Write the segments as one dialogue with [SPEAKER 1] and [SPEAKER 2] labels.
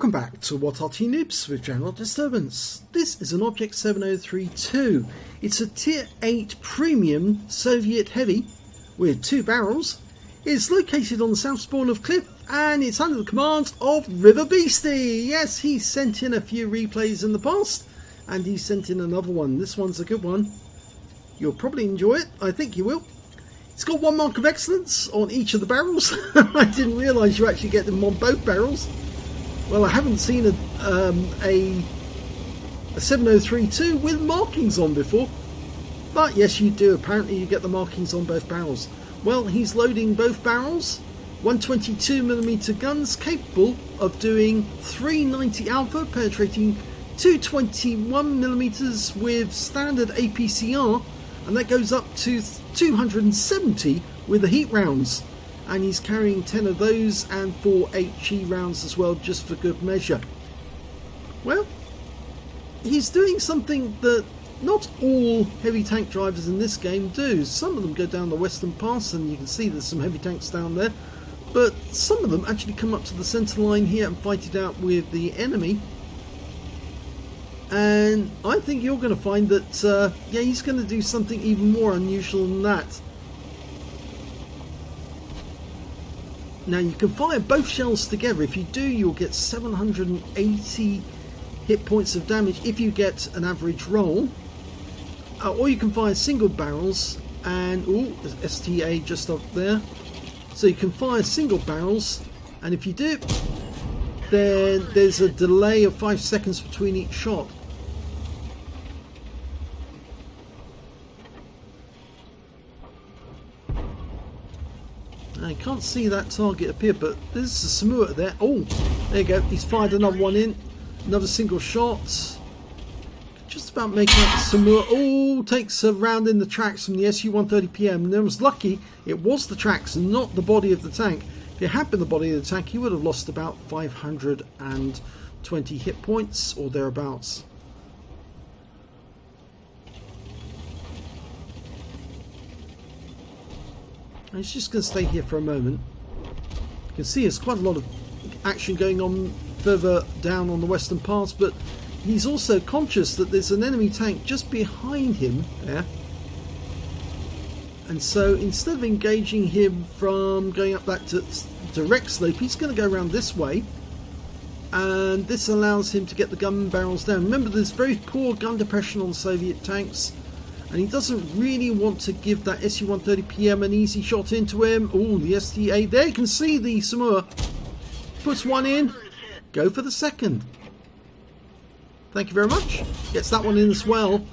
[SPEAKER 1] Welcome back to What Arty Noobs with General Disturbance. This is an Object 7032. It's a Tier 8 Premium Soviet Heavy with 2 barrels. It's located on the south spawn of Cliff and it's under the command of River Beastie. Yes, he sent in a few replays in the past and he sent in another one. This one's a good one. You'll probably enjoy it. I think you will. It's got 1 mark of excellence on each of the barrels. I didn't realise you actually get them on both barrels. Well, I haven't seen a 7032 with markings on before. But yes, you do. Apparently you get the markings on both barrels. Well, he's loading both barrels. 122mm guns capable of doing 390 alpha, penetrating 221mm with standard APCR. And that goes up to 270 with the heat rounds. And he's carrying 10 of those and 4 HE rounds as well, just for good measure. Well, he's doing something that not all heavy tank drivers in this game do. Some of them go down the Western Pass, and you can see there's some heavy tanks down there. But some of them actually come up to the centre line here and fight it out with the enemy. And I think you're going to find that, yeah, he's going to do something even more unusual than that. Now you can fire both shells together. If you do, you'll get 780 hit points of damage if you get an average roll. Or you can fire single barrels, and ooh, there's STA just up there. So you can fire single barrels, and if you do, then there's a delay of 5 seconds between each shot. I can't see that target appear, but there's a Samura there. Oh, there you go. He's fired another one in. Another single shot. Just about making up the Samura. Oh, takes a round in the tracks from the SU-130PM. And I was lucky it was the tracks and not the body of the tank. If it had been the body of the tank, he would have lost about 520 hit points or thereabouts. He's just going to stay here for a moment. You can see there's quite a lot of action going on further down on the Western Pass, but he's also conscious that there's an enemy tank just behind him there. And so instead of engaging him from going up that direct slope, he's going to go around this way. And this allows him to get the gun barrels down. Remember, there's very poor gun depression on Soviet tanks. And he doesn't really want to give that SU-130PM an easy shot into him. Oh, the STA. There you can see the Samura. Puts one in. Go for the second. Thank you very much. Gets that one in as well.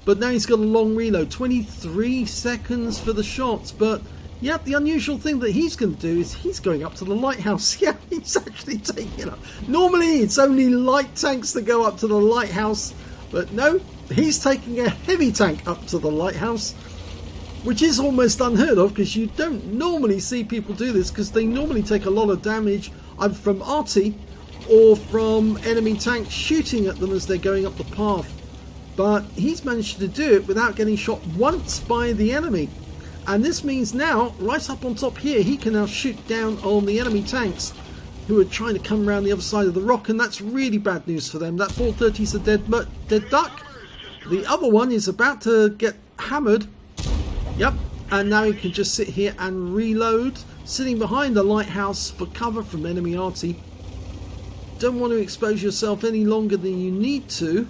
[SPEAKER 1] But now he's got a long reload. 23 seconds for the shots. But, yeah, the unusual thing that he's going to do is he's going up to the lighthouse. Yeah, he's actually taking it up. Normally, it's only light tanks that go up to the lighthouse. But no. He's taking a heavy tank up to the lighthouse, which is almost unheard of because you don't normally see people do this because they normally take a lot of damage either from Arty or from enemy tanks shooting at them as they're going up the path. But he's managed to do it without getting shot once by the enemy. And this means now, right up on top here, he can now shoot down on the enemy tanks who are trying to come around the other side of the rock, and that's really bad news for them. That 430's a dead duck. The other one is about to get hammered. Yep, and now he can just sit here and reload, sitting behind the lighthouse for cover from enemy Arty. Don't want to expose yourself any longer than you need to.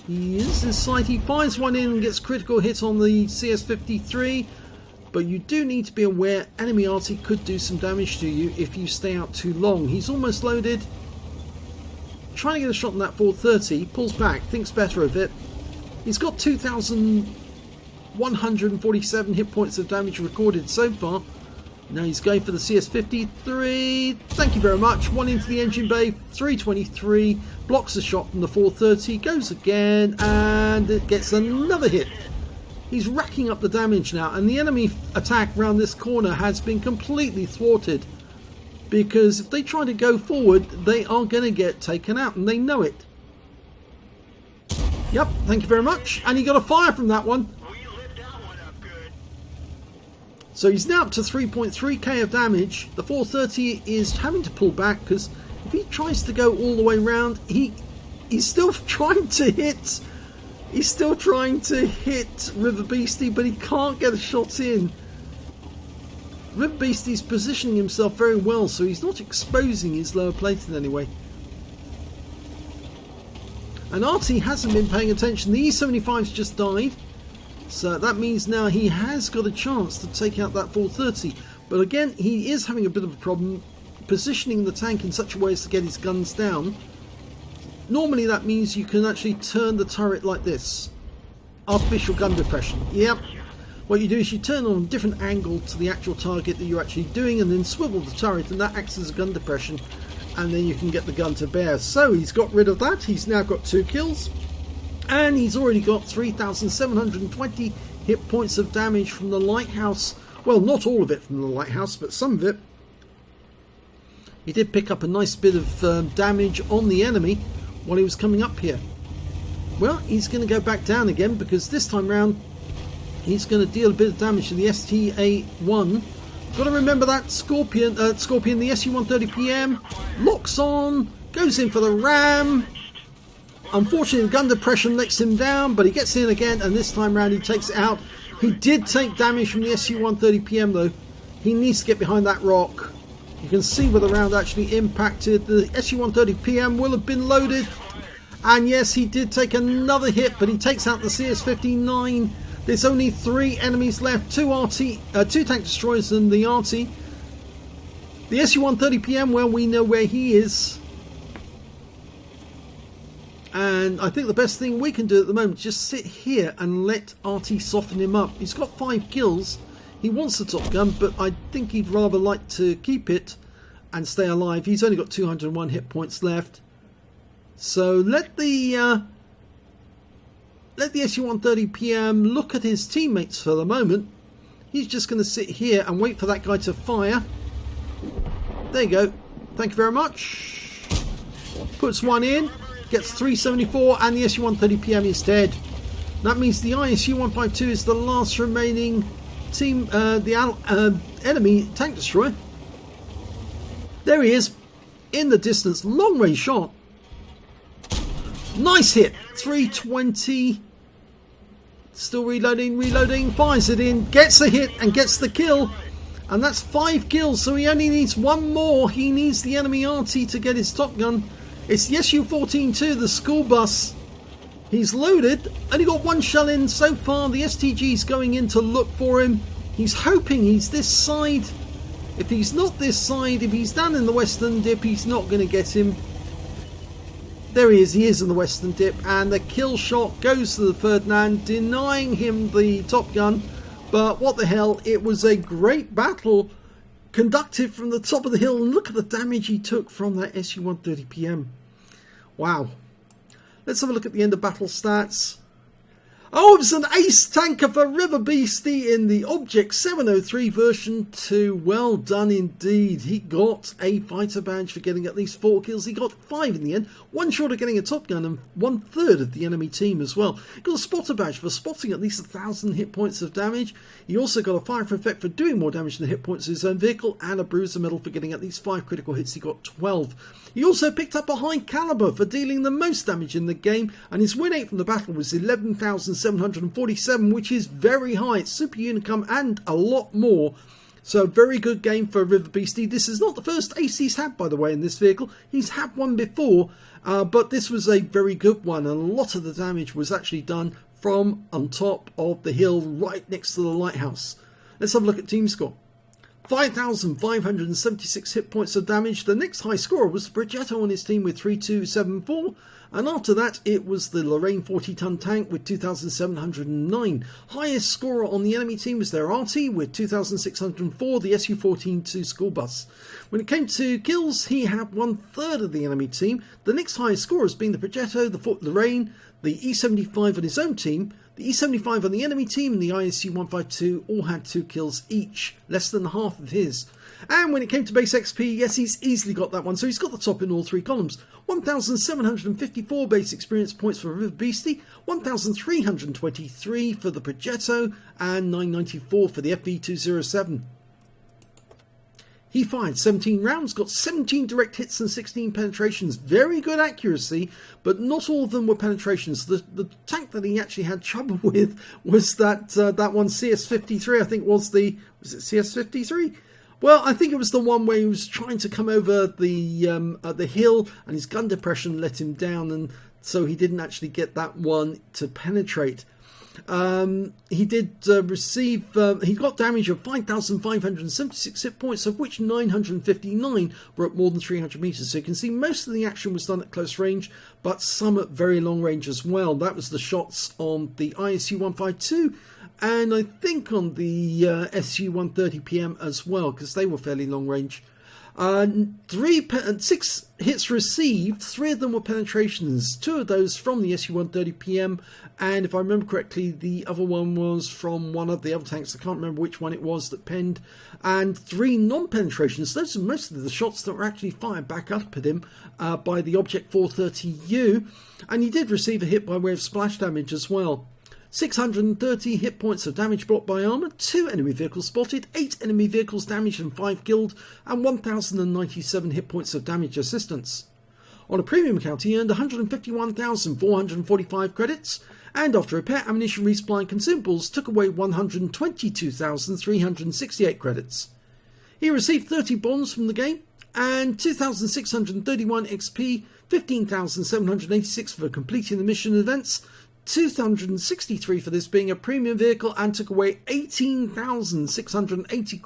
[SPEAKER 1] He is in sight. He finds one in and gets critical hit on the CS-53. But you do need to be aware enemy Arty could do some damage to you if you stay out too long. He's almost loaded. Trying to get a shot on that 430. Pulls back, thinks better of it. He's got 2,147 hit points of damage recorded so far. Now he's going for the CS-53. Thank you very much. One into the engine bay. 323. Blocks a shot from the 430. Goes again. And it gets another hit. He's racking up the damage now. And the enemy attack around this corner has been completely thwarted. Because if they try to go forward, they are going to get taken out. And they know it. Yep, thank you very much. And he got a fire from that one. So he's now up to 3.3k of damage. The 430 is having to pull back because If he tries to go all the way around, he's still trying to hit. He's still trying to hit River Beastie, but he can't get a shot in. River Beastie's positioning himself very well, so he's not exposing his lower plate in any way. And Arty hasn't been paying attention. The E75's just died, so that means now he has got a chance to take out that 430. But again, he is having a bit of a problem positioning the tank in such a way as to get his guns down. Normally that means you can actually turn the turret like this. Artificial gun depression. Yep. What you do is you turn on a different angle to the actual target that you're actually doing and then swivel the turret, and that acts as a gun depression, and then you can get the gun to bear. So he's got rid of that. He's now got 2 kills, and he's already got 3,720 hit points of damage from the lighthouse. Well, not all of it from the lighthouse, but some of it. He did pick up a nice bit of damage on the enemy while he was coming up here. Well, he's going to go back down again, because this time round he's going to deal a bit of damage to the STA-1. Got to remember that Scorpion, the SU-130PM locks on, goes in for the RAM. Unfortunately, the gun depression lets him down, but he gets in again, and this time round he takes it out. He did take damage from the SU-130PM though. He needs to get behind that rock. You can see where the round actually impacted. The SU-130PM will have been loaded. And yes, he did take another hit, but he takes out the CS-59. There's only 3 enemies left. 2 tank destroyers and the Arty. The SU-130PM, well, we know where he is. And I think the best thing we can do at the moment is just sit here and let Arty soften him up. He's got 5 kills. He wants the top gun, but I think he'd rather like to keep it and stay alive. He's only got 201 hit points left. So let the SU-130PM look at his teammates for the moment. He's just going to sit here and wait for that guy to fire. There you go. Thank you very much. Puts one in, gets 374, and the SU-130PM is dead. That means the ISU-152 is the last remaining team, enemy tank destroyer. There he is, in the distance, long range shot. Nice hit, 320. Still reloading, fires it in, gets the hit and gets the kill. And that's 5 kills, so he only needs 1 more. He needs the enemy Arty to get his top gun. It's the SU-14-2, the school bus. He's loaded, only got 1 shell in so far. The STG's going in to look for him. He's hoping he's this side. If he's not this side, if he's down in the western dip, he's not going to get him. There he is in the western dip, and the kill shot goes to the Ferdinand, denying him the top gun. But what the hell, it was a great battle conducted from the top of the hill, and look at the damage he took from that SU-130PM. Wow. Let's have a look at the end of battle stats. Oh, it was an ace tanker for River Beastie in the Object 703 version 2. Well done indeed. He got a fighter badge for getting at least 4 kills. He got 5 in the end. 1 short of getting a top gun and 1/3 of the enemy team as well. He got a spotter badge for spotting at least 1,000 hit points of damage. He also got a fire effect for doing more damage than the hit points of his own vehicle, and a bruiser medal for getting at least 5 critical hits. He got 12. He also picked up a high caliber for dealing the most damage in the game, and his win rate from the battle was 11,747, which is very high. It's super unicum and a lot more. So very good game for River Beastie. This is not the first ace he's had, by the way, in this vehicle. He's had one before, but this was a very good one, and a lot of the damage was actually done from on top of the hill right next to the lighthouse. Let's have a look at team score. 5,576 hit points of damage. The next high scorer was Progetto on his team with 3,274. And after that, it was the Lorraine 40-ton tank with 2,709. Highest scorer on the enemy team was their Arty with 2,604, the SU-14-2 school bus. When it came to kills, he had 1/3 of the enemy team. The next highest scorers being the Progetto, the Fort Lorraine, the E75 on his own team, the E75 on the enemy team, and the ISU-152 all had 2 kills each, less than half of his. And when it came to base XP, yes, he's easily got that one, so he's got the top in all 3 columns. 1,754 base experience points for River Beastie, 1,323 for the Progetto, and 994 for the FV207. He fired 17 rounds, got 17 direct hits and 16 penetrations. Very good accuracy, but not all of them were penetrations. The tank that he actually had trouble with was that one CS-53, I think was it CS-53? Well, I think it was the one where he was trying to come over the hill and his gun depression let him down, and so he didn't actually get that one to penetrate. He did receive, he got damage of 5,576 hit points, of which 959 were at more than 300 meters. So you can see most of the action was done at close range, but some at very long range as well. That was the shots on the ISU-152, and I think on the SU-130PM as well, because they were fairly long range. 6 hits received, 3 of them were penetrations, 2 of those from the SU-130PM, and if I remember correctly, the other one was from one of the other tanks. I can't remember which one it was that penned, and 3 non-penetrations. Those are mostly the shots that were actually fired back up at him by the Object 430U, and he did receive a hit by way of splash damage as well. 630 hit points of damage blocked by armour, 2 enemy vehicles spotted, 8 enemy vehicles damaged and 5 killed, and 1,097 hit points of damage assistance. On a premium account, he earned 151,445 credits, and after repair, ammunition, resupply and consumables took away 122,368 credits. He received 30 bombs from the game, and 2,631 XP, 15,786 for completing the mission events, 263 for this being a premium vehicle, and took away 18,680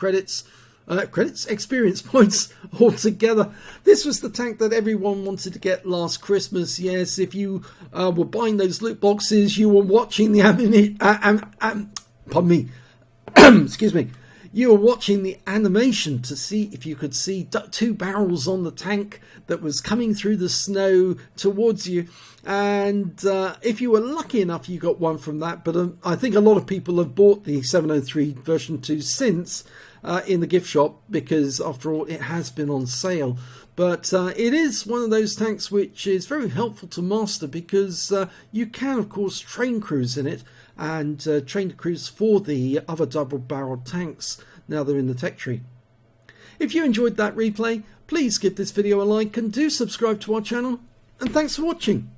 [SPEAKER 1] experience points altogether. This was the tank that everyone wanted to get last Christmas. Yes, if you were buying those loot boxes, you were watching the pardon me, excuse me. You were watching the animation to see if you could see 2 barrels on the tank that was coming through the snow towards you. And if you were lucky enough, you got one from that. But I think a lot of people have bought the 703 version 2 since in the gift shop, because after all, it has been on sale. But it is one of those tanks which is very helpful to master, because you can, of course, train crews in it, and train the crews for the other double-barreled tanks now they're in the tech tree. If you enjoyed that replay, please give this video a like and do subscribe to our channel, and thanks for watching.